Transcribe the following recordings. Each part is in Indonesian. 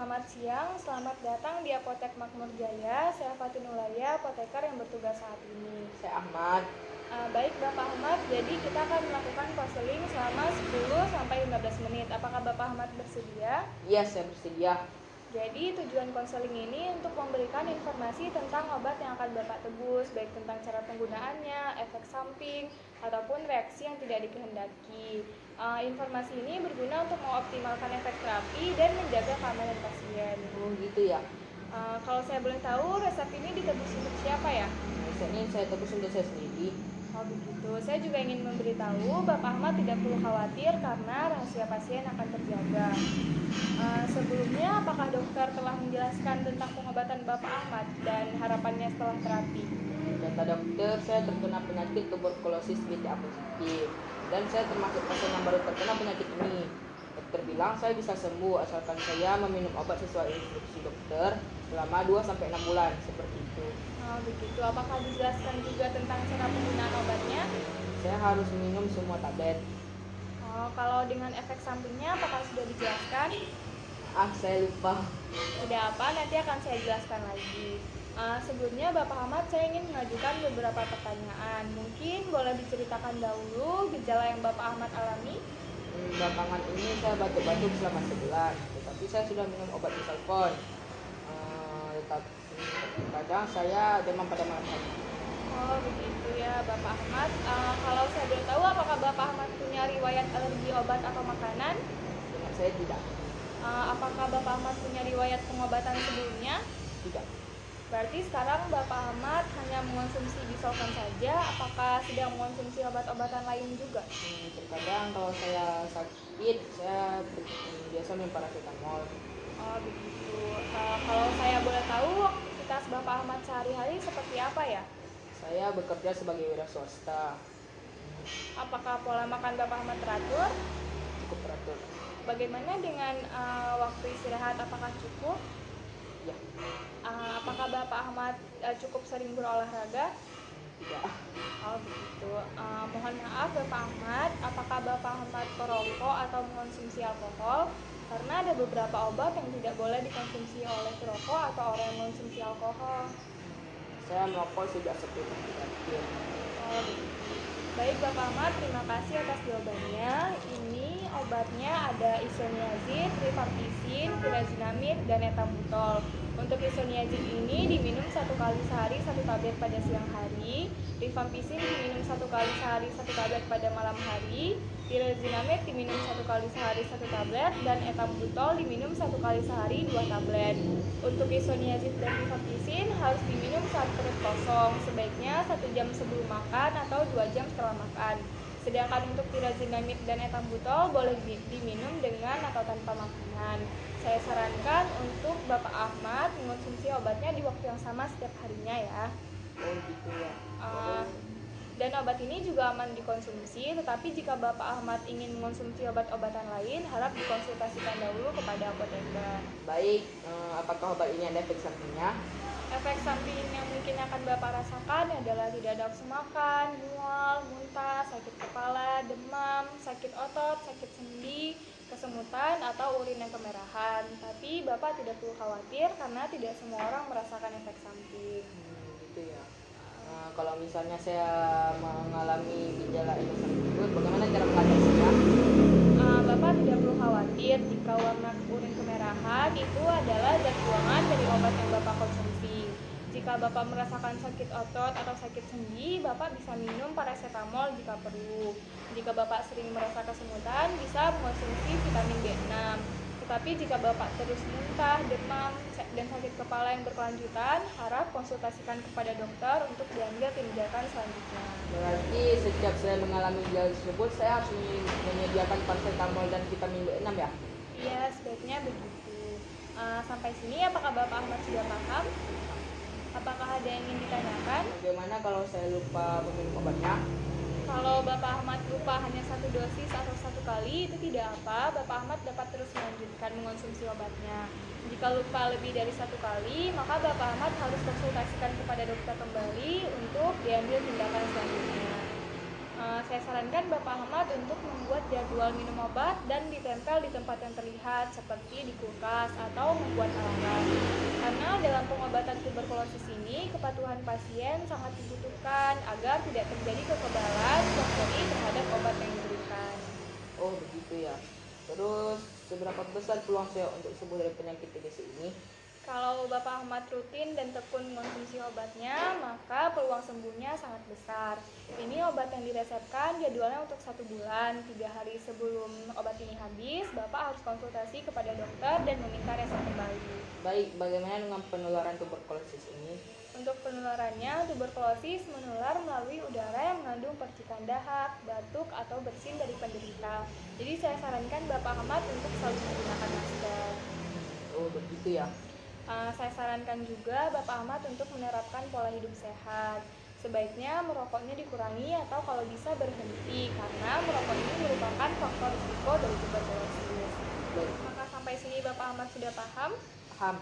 selamat siang. Selamat datang di Apotek Makmur Jaya. Saya Fatinulaya, apoteker yang bertugas saat ini. Saya Ahmad. Baik Bapak Ahmad, jadi kita akan melakukan konseling selama 10-15 menit. Apakah Bapak Ahmad bersedia? Iya, saya bersedia. Jadi tujuan konseling ini untuk memberikan informasi tentang obat yang akan Bapak tebus, baik tentang cara penggunaannya, efek samping, ataupun reaksi yang tidak dikehendaki. Informasi ini berguna untuk mengoptimalkan efek terapi dan menjaga keamanan pasien. Oh gitu ya. Kalau saya boleh tahu, resep ini ditebus untuk siapa ya? Biasanya saya tebus untuk saya sendiri. Oh begitu. Saya juga ingin memberitahu Bapak Ahmad tidak perlu khawatir karena rahasia pasien akan terjaga. Sebelumnya, apakah dokter telah menjelaskan tentang pengobatan Bapak Ahmad dan harapannya setelah terapi? Kata dokter, saya terkena penyakit tuberkulosis BTA positif dan saya termasuk pasien yang baru terkena penyakit ini. Dokter bilang saya bisa sembuh asalkan saya meminum obat sesuai instruksi dokter selama 2-6 bulan, seperti itu. Oh begitu. Apakah dijelaskan juga tentang cara penggunaan obatnya? Saya harus minum semua tablet. Oh, kalau dengan efek sampingnya apakah sudah dijelaskan? Saya lupa. Tidak apa, nanti akan saya jelaskan lagi. Sebelumnya Bapak Ahmad, saya ingin mengajukan beberapa pertanyaan. Mungkin boleh diceritakan dahulu gejala yang Bapak Ahmad alami? Belakangan ini saya batuk-batuk selama sebulan, tetapi saya sudah minum obat Isolfon. Tetapi kadang saya demam pada malam hari. Oh begitu ya Bapak Ahmad. Kalau saya boleh tahu, apakah Bapak Ahmad punya riwayat alergi obat atau makanan? Dengan saya tidak. Apakah Bapak Ahmad punya riwayat pengobatan sebelumnya? Tidak. Berarti sekarang Bapak Ahmad hanya mengonsumsi Bisolvan saja. Apakah sedang mengonsumsi obat-obatan lain juga? Terkadang kalau saya sakit, saya biasa minum paracetamol. Oh begitu. Kalau saya boleh tahu, aktivitas Bapak Ahmad sehari-hari seperti apa ya? Saya bekerja sebagai wira swasta. Apakah pola makan Bapak Ahmad teratur? Cukup teratur. Bagaimana dengan waktu istirahat? Apakah cukup? Ya. Apakah Bapak Ahmad cukup sering berolahraga? Tidak. Oh begitu. Mohon maaf Bapak Ahmad, apakah Bapak Ahmad perokok atau mengonsumsi alkohol? Karena ada beberapa obat yang tidak boleh dikonsumsi oleh perokok atau orang yang mengonsumsi alkohol. Saya merokok sejak sebelum terakhir. Oh begitu. Baik Bapak Ahmad, terima kasih atas jawabannya. Ini obatnya ada isoniazid, rifampicin, pyrazinamide, dan etambutol. Untuk isoniazid ini diminum 1 kali sehari 1 tablet pada siang hari, rifampicin diminum 1 kali sehari 1 tablet pada malam hari, pyrazinamide diminum 1 kali sehari 1 tablet, dan etambutol diminum 1 kali sehari 2 tablet. Untuk isoniazid dan rifampicin harus diminum saat perut kosong, sebaiknya 1 jam sebelum makan atau 2 jam setelah makan. Sedangkan untuk pyrazinamide dan etambutol boleh diminum dengan atau tanpa makanan. Saya sarankan untuk Bapak Ahmad mengonsumsi obatnya di waktu yang sama setiap harinya ya. Oh gitu ya. Dan obat ini juga aman dikonsumsi, tetapi jika Bapak Ahmad ingin mengonsumsi obat-obatan lain, harap dikonsultasikan dahulu kepada apoteker. Baik, apakah obat ini ada efek sampingnya? Efek samping yang mungkin akan Bapak rasakan adalah tidak ada nafsu makan, mual, muntah, sakit kepala, demam, sakit otot, sakit sendi, kesemutan, atau urin yang kemerahan. Tapi Bapak tidak perlu khawatir karena tidak semua orang merasakan efek samping. Gitu ya. Kalau misalnya saya mengalami gejala efek samping tersebut, bagaimana cara mengatasinya? Bapak tidak perlu khawatir jika warna urin kemerahan itu adalah zat buangan dari obat yang Bapak konsumsi. Jika Bapak merasakan sakit otot atau sakit sendi, Bapak bisa minum paracetamol jika perlu. Jika Bapak sering merasa kesemutan, bisa mengonsumsi vitamin B6. Tetapi jika Bapak terus muntah, demam, dan sakit kepala yang berkelanjutan, harap konsultasikan kepada dokter untuk diambil tindakan selanjutnya. Berarti setiap saya mengalami gejala tersebut, saya harus menyediakan paracetamol dan vitamin B6 ya? Iya, sebaiknya begitu. Sampai sini apakah Bapak Ahmad sudah paham? Apakah ada yang ingin ditanyakan? Bagaimana kalau saya lupa meminum obatnya? Kalau Bapak Ahmad lupa hanya 1 dosis atau 1 kali, itu tidak apa. Bapak Ahmad dapat terus melanjutkan mengonsumsi obatnya. Jika lupa lebih dari 1 kali, maka Bapak Ahmad harus konsultasikan kepada dokter kembali untuk diambil tindakan selanjutnya. Saya sarankan Bapak Ahmad untuk membuat jadwal minum obat dan ditempel di tempat yang terlihat seperti di kulkas atau membuat alarm. Karena dalam pengobatan tuberkulosis ini kepatuhan pasien sangat dibutuhkan agar tidak terjadi kekebalan bakteri terhadap obat yang diberikan. Oh begitu ya. Terus seberapa besar peluang saya untuk sembuh dari penyakit TBC ini? Kalau Bapak Ahmad rutin dan tekun mengonsumsi obatnya, maka peluang sembuhnya sangat besar. Ini obat yang diresepkan jadwalnya untuk 1 bulan. 3 hari sebelum obat ini habis, Bapak harus konsultasi kepada dokter dan meminta resep kembali. Baik, bagaimana dengan penularan tuberkulosis ini? Untuk penularannya, tuberkulosis menular melalui udara yang mengandung percikan dahak, batuk, atau bersin dari penderita. Jadi saya sarankan Bapak Ahmad untuk selalu menggunakan masker. Oh begitu ya. Saya sarankan juga Bapak Ahmad untuk menerapkan pola hidup sehat. Sebaiknya merokoknya dikurangi atau kalau bisa berhenti karena merokok ini merupakan faktor risiko dari tuberkulosis. Baik, Maka sampai sini Bapak Ahmad sudah paham? paham.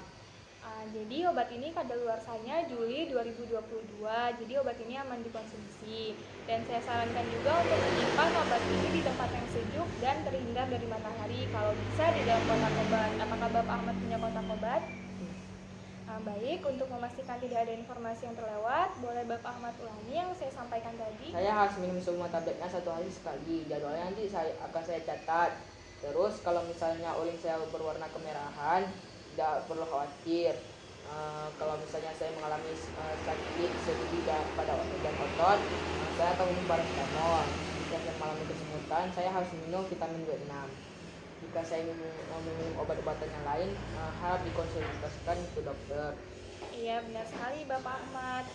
Jadi obat ini kadaluarsanya Juli 2022. Jadi obat ini aman dikonsumsi. Dan saya sarankan juga untuk menyimpan obat ini di tempat yang sejuk dan terhindar dari matahari. Kalau bisa di dalam kotak obat. Apakah Bapak Ahmad punya kotak obat? Baik, untuk memastikan tidak ada informasi yang terlewat, boleh Bapak Ahmad ulangi yang saya sampaikan tadi? Saya harus minum semua tabletnya 1 hari sekali. Jadwalnya nanti akan saya catat. Terus kalau misalnya urin saya berwarna kemerahan, tidak perlu khawatir. Kalau misalnya saya mengalami sakit sendi pada dan otot, saya akan minum paracetamol. Jika saya mengalami kesemutan, saya harus minum vitamin B6. Jika saya minum obat-obatan yang lain, harap dikonsultasikan ke dokter. Iya, benar sekali Bapak Ahmad.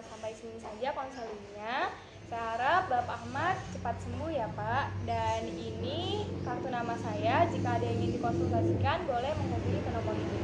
Sampai sini saja konselingnya. Saya harap Bapak Ahmad cepat sembuh ya Pak. Dan ini kartu nama saya. Jika ada yang ingin dikonsultasikan, boleh menghubungi ke nomor ini.